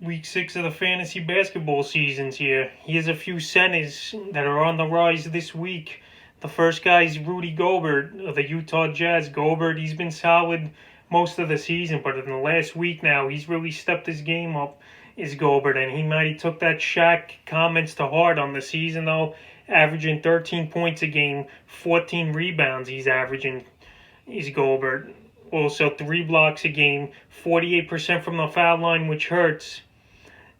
Week 6 of the fantasy basketball season's here. Here's a few centers that are on the rise this week. The first guy is Rudy Gobert of the Utah Jazz. Gobert, he's been solid most of the season, but in the last week now, he's really stepped his game up, is Gobert, and he mighty took that Shaq comments to heart on the season, though, averaging 13 points a game, 14 rebounds he's averaging, is Gobert. Also, 3 blocks a game, 48% from the foul line, which hurts,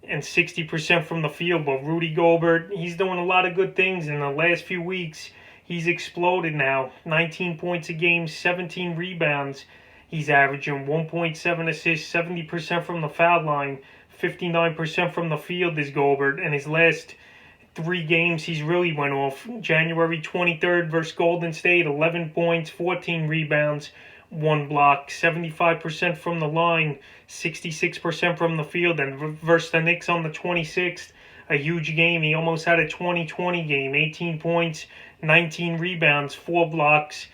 and 60% from the field. But Rudy Gobert, he's doing a lot of good things in the last few weeks. He's exploded now. 19 points a game, 17 rebounds. He's averaging 1.7 assists, 70% from the foul line, 59% from the field is Gobert. And his last 3 games, he's really went off. January 23rd versus Golden State, 11 points, 14 rebounds, 1 block, 75% from the line, 66% from the field, and versus the Knicks on the 26th, a huge game. He almost had a 20-20 game, 18 points, 19 rebounds, 4 blocks,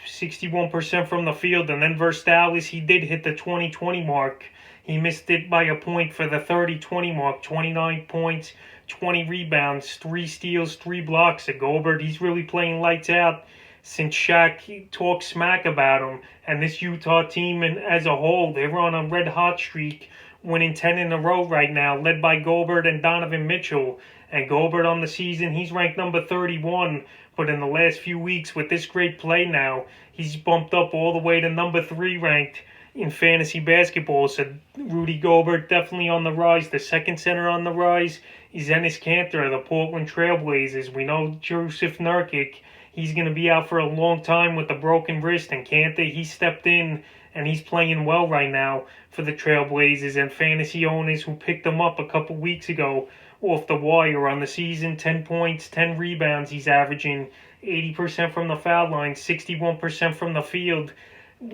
61% from the field, and then versus Dallas, he did hit the 20-20 mark. He missed it by a point for the 30-20 mark, 29 points, 20 rebounds, 3 steals, 3 blocks. Gobert, he's really playing lights out since Shaq talked smack about him. And this Utah team and as a whole, they're on a red-hot streak, winning 10 in a row right now, led by Gobert and Donovan Mitchell. And Gobert on the season, he's ranked number 31. But in the last few weeks, with this great play now, he's bumped up all the way to number 3 ranked in fantasy basketball. So Rudy Gobert definitely on the rise. The second center on the rise is Enes Kanter of the Portland Trailblazers. We know Jusuf Nurkic, he's going to be out for a long time with a broken wrist, and Kanter, he stepped in and he's playing well right now for the Trailblazers, and fantasy owners who picked him up a couple weeks ago off the wire on the season, 10 points, 10 rebounds he's averaging, 80% from the foul line, 61% from the field.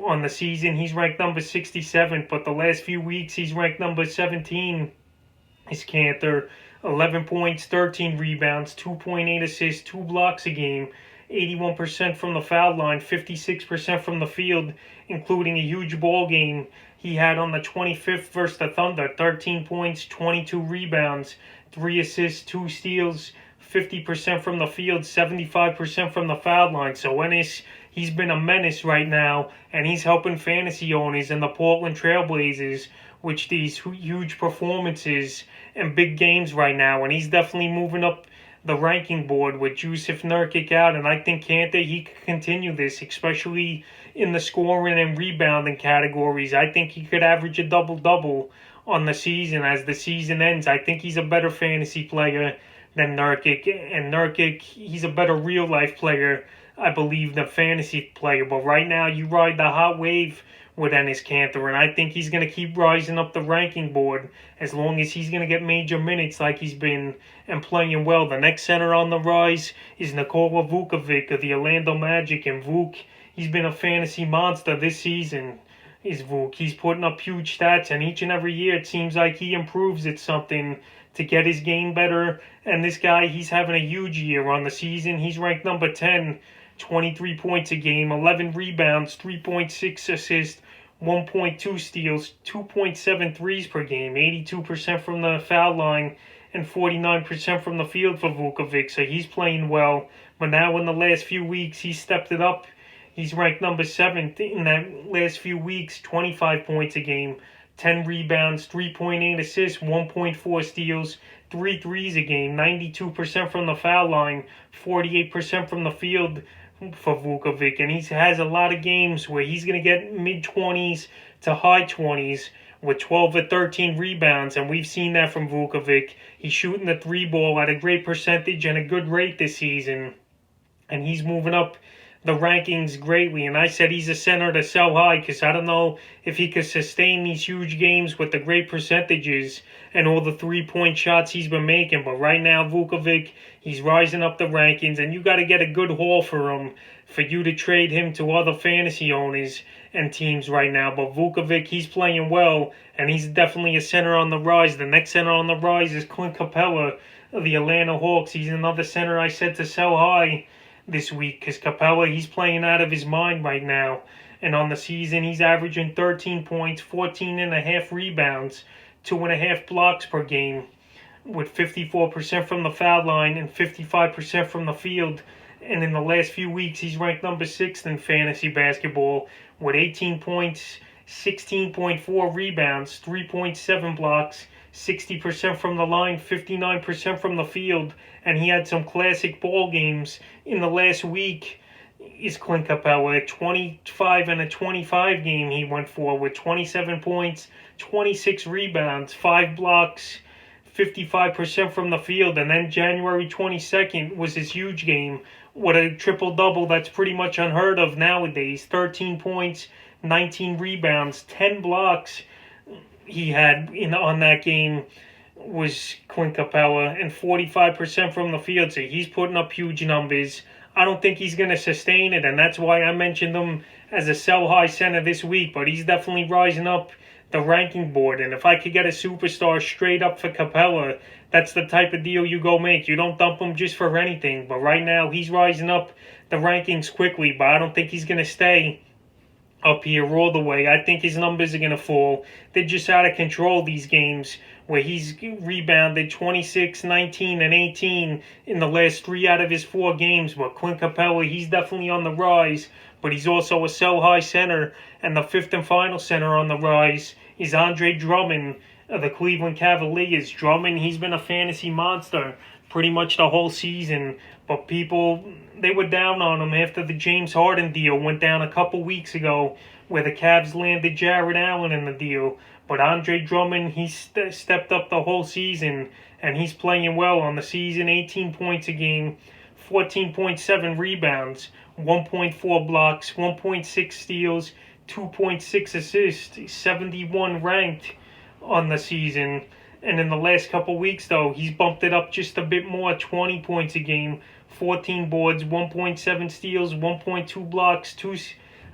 On the season, he's ranked number 67, but the last few weeks, he's ranked number 17. Is Kanter, 11 points, 13 rebounds, 2.8 assists, 2 blocks a game, 81% from the foul line, 56% from the field, including a huge ball game he had on the 25th versus the Thunder, 13 points, 22 rebounds, 3 assists, 2 steals, 50% from the field, 75% from the foul line. So Enes, he's been a menace right now, and he's helping fantasy owners and the Portland Trailblazers with these huge performances and big games right now. And he's definitely moving up the ranking board with Jusuf Nurkic out, and I think Kanter, he could continue this, especially in the scoring and rebounding categories. I think he could average a double-double on the season as the season ends. I think he's a better fantasy player than Nurkic, and Nurkic, he's a better real-life player, I believe, than fantasy player. But right now, you ride the hot wave with Enes Kanter, and I think he's going to keep rising up the ranking board as long as he's going to get major minutes like he's been and playing well. The next center on the rise is Nikola Vukovic of the Orlando Magic, and Vuk, he's been a fantasy monster this season. Is Vuk. He's putting up huge stats, and each and every year it seems like he improves at something to get his game better. And this guy, he's having a huge year on the season. He's ranked number 10, 23 points a game, 11 rebounds, 3.6 assists, 1.2 steals, 2.7 threes per game, 82% from the foul line, and 49% from the field for Vukovic. So he's playing well. But now in the last few weeks, he stepped it up. He's ranked number 7 in that last few weeks, 25 points a game, 10 rebounds, 3.8 assists, 1.4 steals, 3 threes a game, 92% from the foul line, 48% from the field for Vukovic. And he has a lot of games where he's going to get mid-20s to high 20s with 12 or 13 rebounds, and we've seen that from Vukovic. He's shooting the 3 ball at a great percentage and a good rate this season, and he's moving up the rankings greatly. And I said he's a center to sell high because I don't know if he could sustain these huge games with the great percentages and all the 3-point shots he's been making. But right now, Vukovic, he's rising up the rankings, and you got to get a good haul for him for you to trade him to other fantasy owners and teams right now. But Vukovic, he's playing well, and he's definitely a center on the rise. The next center on the rise is Clint Capela of the Atlanta Hawks. He's another center I said to sell high this week because Capela, he's playing out of his mind right now. And on the season, he's averaging 13 points, 14 and a half rebounds, 2.5 blocks per game, with 54% from the foul line and 55% from the field. And in the last few weeks, he's ranked number 6 in fantasy basketball with 18 points, 16.4 rebounds, 3.7 blocks, 60% from the line, 59% from the field. And he had some classic ball games in the last week. Is Clint Capela, a 25 and a 25 game he went for with 27 points, 26 rebounds, 5 blocks, 55% from the field. And then January 22nd was his huge game with a triple-double that's pretty much unheard of nowadays. 13 points, 19 rebounds, 10 blocks he had on that game was Clint Capela, and 45% from the field. So he's putting up huge numbers. I don't think he's going to sustain it, and that's why I mentioned him as a sell-high center this week. But he's definitely rising up the ranking board, and if I could get a superstar straight up for Capela, that's the type of deal you go make. You don't dump him just for anything. But right now, he's rising up the rankings quickly, but I don't think he's going to stay up here all the way. I think his numbers are going to fall. They're just out of control, these games, where he's rebounded 26, 19, and 18 in the last 3 out of his 4 games. But Clint Capela, he's definitely on the rise, but he's also a sell-high center. And the 5th and final center on the rise is Andre Drummond of the Cleveland Cavaliers. Drummond, he's been a fantasy monster pretty much the whole season, but people, they were down on him after the James Harden deal went down a couple weeks ago, where the Cavs landed Jared Allen in the deal. But Andre Drummond, he stepped up the whole season, and he's playing well on the season. 18 points a game, 14.7 rebounds, 1.4 blocks, 1.6 steals, 2.6 assists, 71 ranked on the season. And in the last couple weeks, though, he's bumped it up just a bit more, 20 points a game, 14 boards, 1.7 steals, 1.2 blocks, 2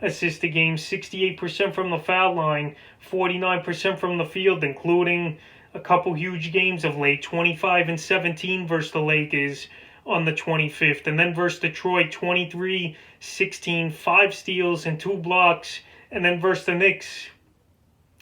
assists a game, 68% from the foul line, 49% from the field, including a couple huge games of late, 25 and 17 versus the Lakers on the 25th. And then versus Detroit, 23, 16, 5 steals and 2 blocks. And then versus the Knicks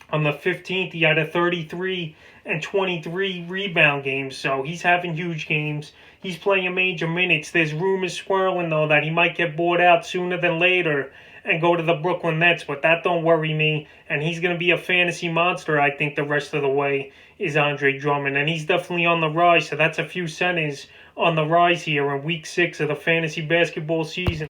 on the 15th, he had a 33 and 23 rebound games. So he's having huge games. He's playing major minutes. There's rumors swirling, though, that he might get bought out sooner than later and go to the Brooklyn Nets, but that don't worry me. And he's going to be a fantasy monster, I think, the rest of the way, is Andre Drummond. And he's definitely on the rise, so that's a few centers on the rise here in Week 6 of the fantasy basketball season.